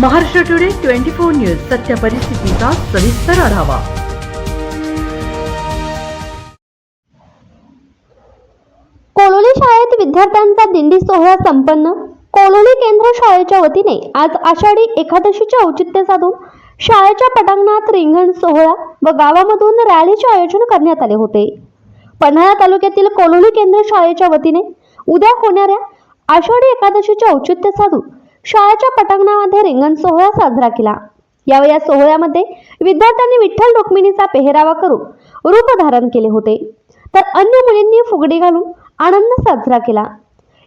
Maharashtra today 24 news सत्य परिस्थितीचा सविस्तर आढावा। कोलोली शाळेत विद्यार्थ्यांचा दिंडी सोहळा संपन्न। कोलोली केंद्र शाळेच्या वतीने आज आषाढी एकादशीचे औचित्य साधून शाळेच्या पटांगणात रिंगण सोहळा व गावामधून रॅलीचे आयोजन करण्यात आले होते। पन्हाळा तालुक्यातील कोलोली केंद्र शाळेच्या वतीने उद्या होणाऱ्या आषाढी एकादशीचे औचित्य साधून शाळेच्या पटांगणामध्ये रिंगण सोहळा साजरा केला। यावेळी या सोहळ्यामध्ये विद्यार्थ्यांनी विठ्ठल रुक्मिणीचा पेहरावा करून रूप धारण केले होते, तर अन्य मुलींनी फुगडी घालून आनंद साजरा केला।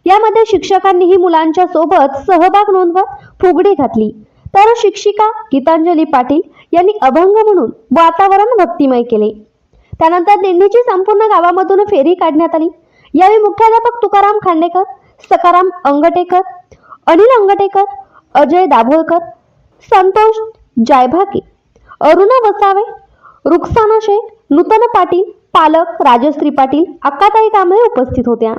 यामध्ये शिक्षकांनीही मुलांच्या सोबत सहभाग नोंदवत फुगडी घातली, तर शिक्षिका गीतांजली पाटील यांनी अभंग म्हणून वातावरण भक्तिमय केले। त्यानंतर दिंडीची संपूर्ण गावामधून फेरी काढण्यात आली। यावेळी मुख्याध्यापक तुकाराम खांडेकर, सकाराम अंगटेकर, अनिल अंगटेकर, अजय दाभोळकर, संतोष जायभाके, अरुणा वसावे, रुखसाना शेख, नूतन पाटील, पालक राजश्री पाटील, अक्काताई कांबळे उपस्थित होत्या।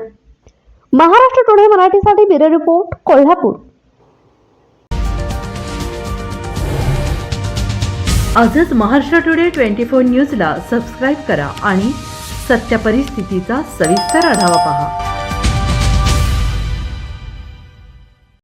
महाराष्ट्र टुडे मराठीसाठी ब्युरो रिपोर्ट, कोल्हापूर। आजच महाराष्ट्र टुडे 24 न्यूजला सबस्क्राईब करा आणि सत्य परिस्थितीचा सविस्तर आढावा पहा।